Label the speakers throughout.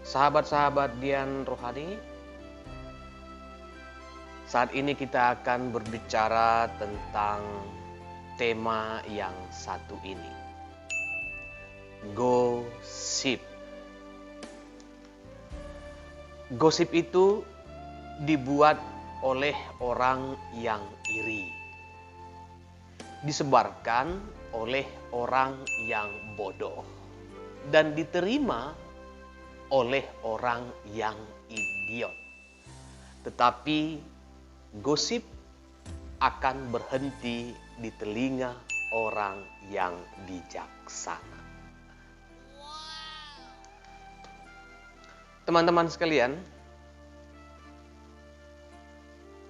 Speaker 1: Sahabat-sahabat Dian Rohani, saat ini kita akan berbicara tentang tema yang satu ini. Gosip. Gosip itu dibuat oleh orang yang iri. Disebarkan oleh orang yang bodoh. Dan diterima oleh orang yang idiot. Tetapi gosip akan berhenti di telinga orang yang bijaksana. Teman-teman sekalian,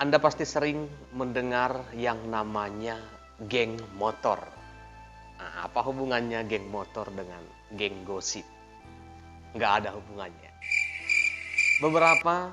Speaker 1: Anda pasti sering mendengar yang namanya geng motor. Nah, apa hubungannya geng motor dengan geng gosip? Nggak ada hubungannya. Beberapa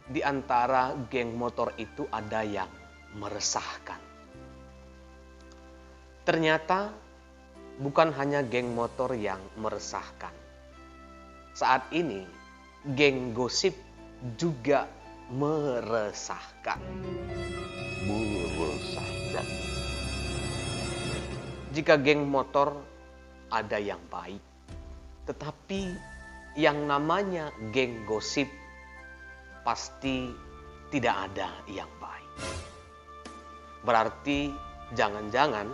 Speaker 1: di antara geng motor itu ada yang meresahkan. Ternyata bukan hanya geng motor yang meresahkan. Saat ini geng gosip juga meresahkan. Jika geng motor ada yang baik, tetapi yang namanya geng gosip pasti tidak ada yang baik. Berarti jangan-jangan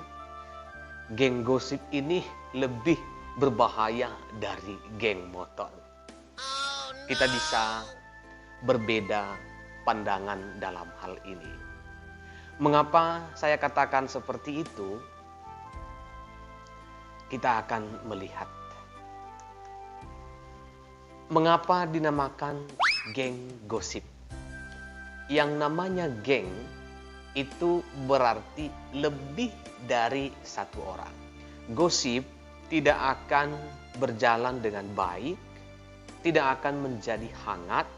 Speaker 1: geng gosip ini lebih berbahaya dari geng motor. Kita bisa berbeda pandangan dalam hal ini. Mengapa saya katakan seperti itu? Kita akan melihat. Mengapa dinamakan geng gosip? Yang namanya geng itu berarti lebih dari satu orang. Gosip tidak akan berjalan dengan baik, tidak akan menjadi hangat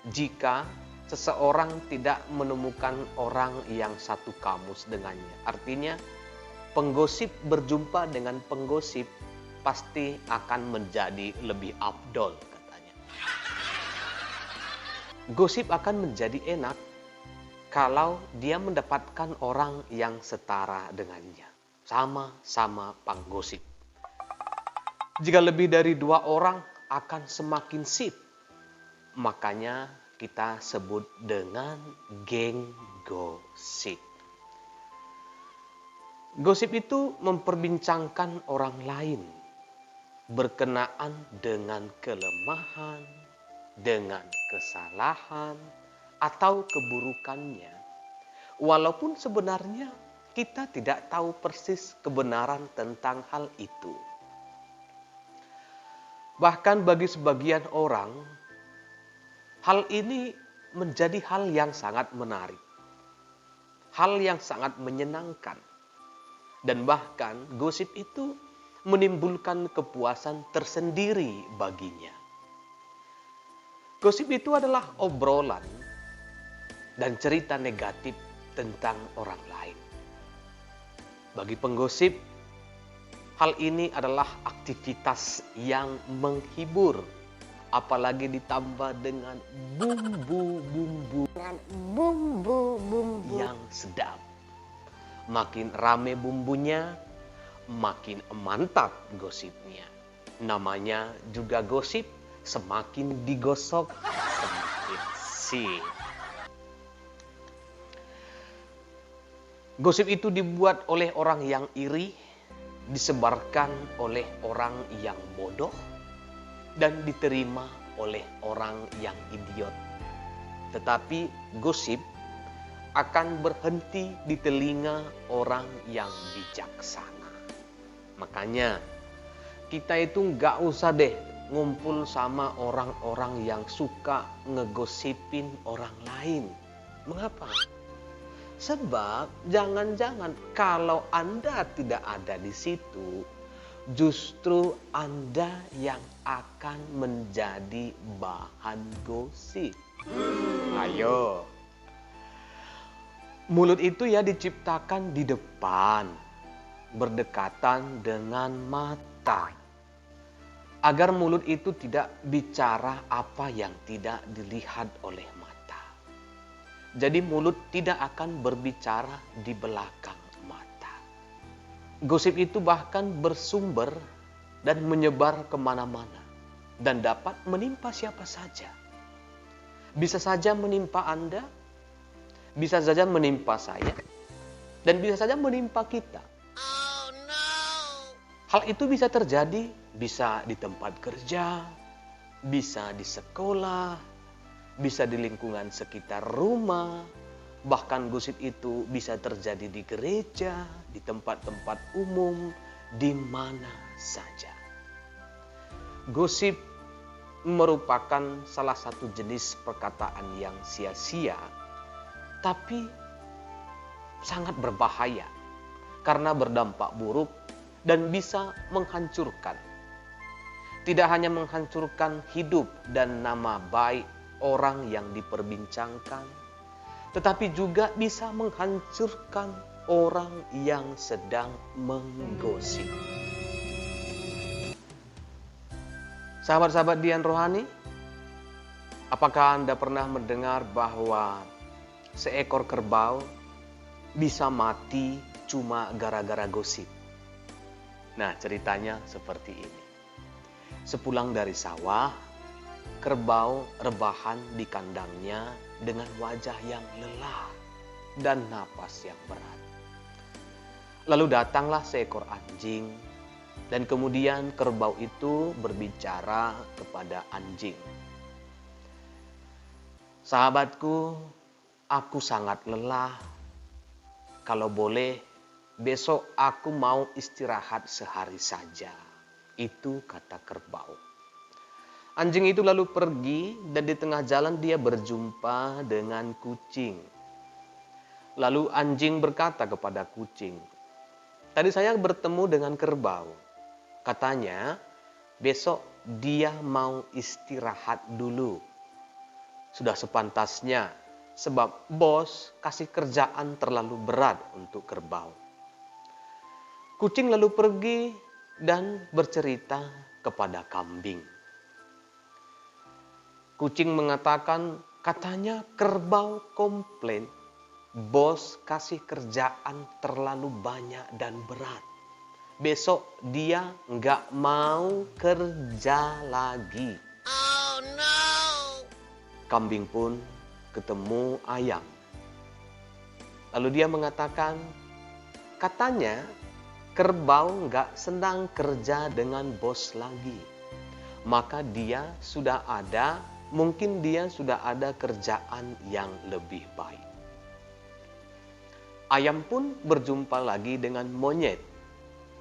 Speaker 1: jika seseorang tidak menemukan orang yang satu kamus dengannya. Artinya, penggosip berjumpa dengan penggosip pasti akan menjadi lebih afdol katanya. Gosip akan menjadi enak kalau dia mendapatkan orang yang setara dengannya. Sama-sama penggosip. Jika lebih dari 2 orang akan semakin sip. Makanya kita sebut dengan geng gosip. Gosip itu memperbincangkan orang lain berkenaan dengan kelemahan, dengan kesalahan, atau keburukannya. Walaupun sebenarnya kita tidak tahu persis kebenaran tentang hal itu. Bahkan bagi sebagian orang, hal ini menjadi hal yang sangat menarik. Hal yang sangat menyenangkan. Dan bahkan gosip itu menimbulkan kepuasan tersendiri baginya. Gosip itu adalah obrolan dan cerita negatif tentang orang lain. Bagi penggosip, hal ini adalah aktivitas yang menghibur, apalagi ditambah dengan bumbu-bumbu yang sedap. Makin rame bumbunya, makin mantap gosipnya. Namanya juga gosip, semakin digosok, semakin sip. Gosip itu dibuat oleh orang yang iri, disebarkan oleh orang yang bodoh, dan diterima oleh orang yang idiot. Tetapi gosip akan berhenti di telinga orang yang bijaksana. Makanya kita itu nggak usah deh ngumpul sama orang-orang yang suka ngegosipin orang lain. Mengapa? Sebab jangan-jangan kalau Anda tidak ada di situ, justru Anda yang akan menjadi bahan gosip. Ayo. Mulut itu ya diciptakan di depan, berdekatan dengan mata. Agar mulut itu tidak bicara apa yang tidak dilihat oleh mata. Jadi mulut tidak akan berbicara di belakang mata. Gosip itu bahkan bersumber dan menyebar kemana-mana. Dan dapat menimpa siapa saja. Bisa saja menimpa Anda, bisa saja menimpa saya, dan bisa saja menimpa kita. Oh, no. Hal itu bisa terjadi, bisa di tempat kerja, bisa di sekolah, bisa di lingkungan sekitar rumah, bahkan gosip itu bisa terjadi di gereja, di tempat-tempat umum, di mana saja. Gosip merupakan salah satu jenis perkataan yang sia-sia, tapi sangat berbahaya karena berdampak buruk dan bisa menghancurkan. Tidak hanya menghancurkan hidup dan nama baik orang yang diperbincangkan, tetapi juga bisa menghancurkan orang yang sedang menggosip. Sahabat-sahabat Dian Rohani, apakah Anda pernah mendengar bahwa seekor kerbau bisa mati cuma gara-gara gosip? Nah, ceritanya seperti ini. Sepulang dari sawah, kerbau rebahan di kandangnya dengan wajah yang lelah dan napas yang berat. Lalu datanglah seekor anjing, dan kemudian kerbau itu berbicara kepada anjing. Sahabatku, aku sangat lelah. Kalau boleh, besok aku mau istirahat sehari saja. Itu kata kerbau. Anjing itu lalu pergi dan di tengah jalan dia berjumpa dengan kucing. Lalu anjing berkata kepada kucing, "Tadi saya bertemu dengan kerbau. Katanya, besok dia mau istirahat dulu. Sudah sepantasnya, sebab bos kasih kerjaan terlalu berat untuk kerbau." Kucing lalu pergi dan bercerita kepada kambing. Kucing mengatakan, katanya kerbau komplain, bos kasih kerjaan terlalu banyak dan berat. Besok dia nggak mau kerja lagi. Oh no! Kambing pun ketemu ayam. Lalu dia mengatakan, katanya kerbau nggak senang kerja dengan bos lagi. Maka mungkin dia sudah ada kerjaan yang lebih baik. Ayam pun berjumpa lagi dengan monyet.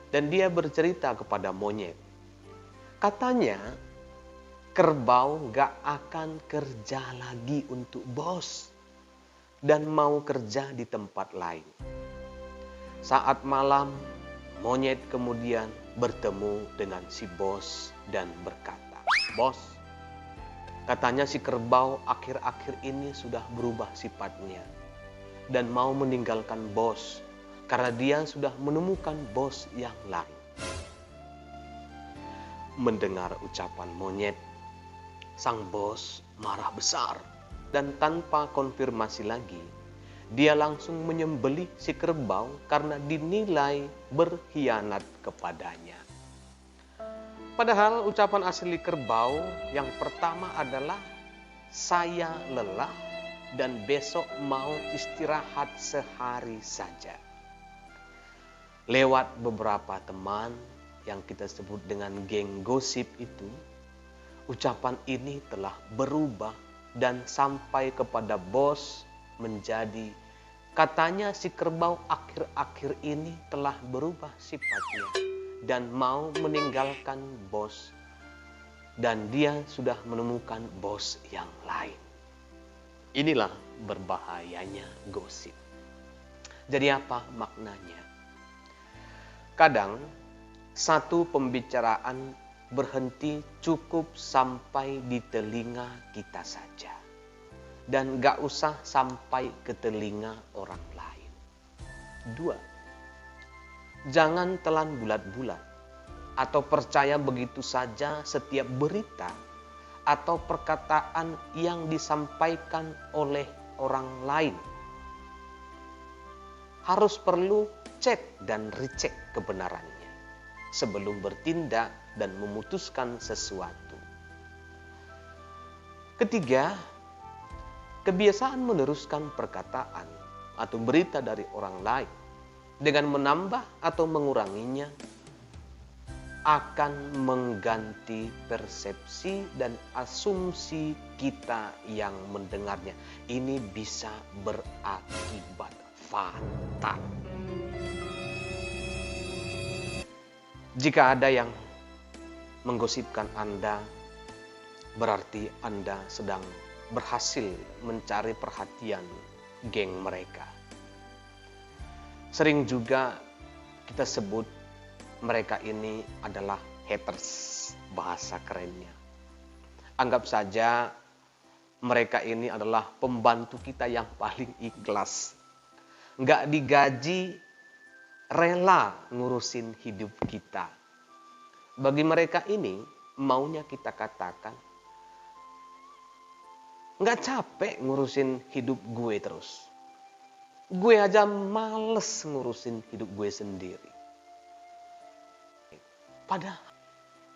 Speaker 1: Dan dia bercerita kepada monyet. Katanya, kerbau gak akan kerja lagi untuk bos. Dan mau kerja di tempat lain. Saat malam, monyet kemudian bertemu dengan si bos dan berkata, "Bos, katanya si kerbau akhir-akhir ini sudah berubah sifatnya. Dan mau meninggalkan bos. Karena dia sudah menemukan bos yang lain." Mendengar ucapan monyet, sang bos marah besar. Dan tanpa konfirmasi lagi, dia langsung menyembelih si kerbau karena dinilai berkhianat kepadanya. Padahal ucapan asli kerbau yang pertama adalah, "Saya lelah dan besok mau istirahat sehari saja." Lewat beberapa teman yang kita sebut dengan geng gosip itu, ucapan ini telah berubah dan sampai kepada bos menjadi, katanya si kerbau akhir-akhir ini telah berubah sifatnya dan mau meninggalkan bos. Dan dia sudah menemukan bos yang lain. Inilah berbahayanya gosip. Jadi apa maknanya? Kadang satu pembicaraan berhenti cukup sampai di telinga kita saja. Dan gak usah sampai ke telinga orang lain. 2. Jangan telan bulat-bulat. atau percaya begitu saja setiap berita atau perkataan yang disampaikan oleh orang lain. Harus perlu cek dan recheck kebenarannya sebelum bertindak dan memutuskan sesuatu. Ketiga, kebiasaan meneruskan perkataan atau berita dari orang lain dengan menambah atau menguranginya akan mengganti persepsi dan asumsi kita yang mendengarnya. Ini bisa berakibat fatal. Jika ada yang menggosipkan Anda, berarti Anda sedang berhasil mencari perhatian geng mereka. Sering juga kita sebut mereka ini adalah haters, bahasa kerennya. Anggap saja mereka ini adalah pembantu kita yang paling ikhlas. Nggak digaji, rela ngurusin hidup kita. Bagi mereka ini, maunya kita katakan, nggak capek ngurusin hidup gue terus. Gue aja males ngurusin hidup gue sendiri. Padahal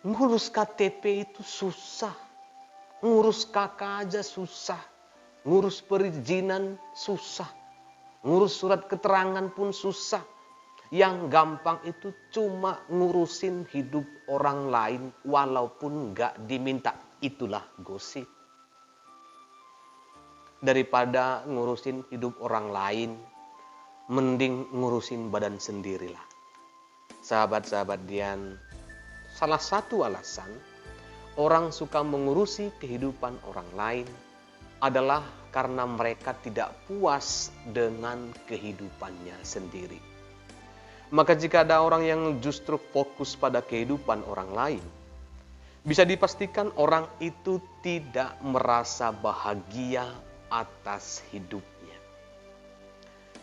Speaker 1: ngurus KTP itu susah. Ngurus KK aja susah. Ngurus perizinan susah. Ngurus surat keterangan pun susah. Yang gampang itu cuma ngurusin hidup orang lain walaupun nggak diminta. Itulah gosip. Daripada ngurusin hidup orang lain, mending ngurusin badan sendirilah. Sahabat-sahabat Dian, salah satu alasan orang suka mengurusi kehidupan orang lain adalah karena mereka tidak puas dengan kehidupannya sendiri. Maka jika ada orang yang justru fokus pada kehidupan orang lain, bisa dipastikan orang itu tidak merasa bahagia atas hidupnya.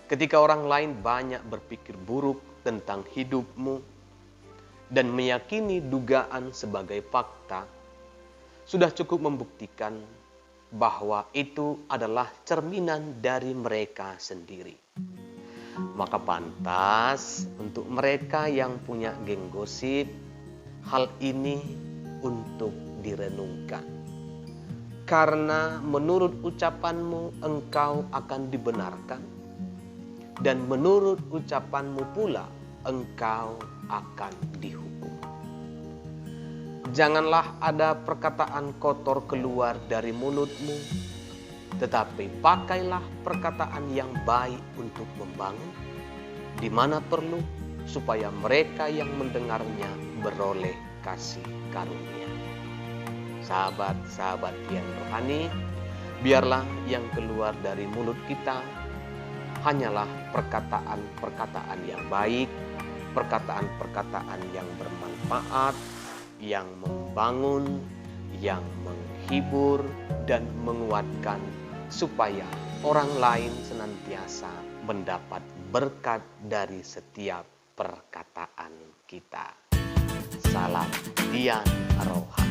Speaker 1: Ketika orang lain banyak berpikir buruk tentang hidupmu dan meyakini dugaan sebagai fakta, sudah cukup membuktikan bahwa itu adalah cerminan dari mereka sendiri. Maka pantas untuk mereka yang punya geng gosip, hal ini untuk direnungkan. Karena menurut ucapanmu engkau akan dibenarkan, dan menurut ucapanmu pula engkau akan dihukum. Janganlah ada perkataan kotor keluar dari mulutmu, tetapi pakailah perkataan yang baik untuk membangun, di mana perlu, supaya mereka yang mendengarnya beroleh kasih karunia. Sahabat-sahabat yang rohani, biarlah yang keluar dari mulut kita hanyalah perkataan-perkataan yang baik, perkataan-perkataan yang bermanfaat, yang membangun, yang menghibur dan menguatkan, supaya orang lain senantiasa mendapat berkat dari setiap perkataan kita. Salam Dian Rohani.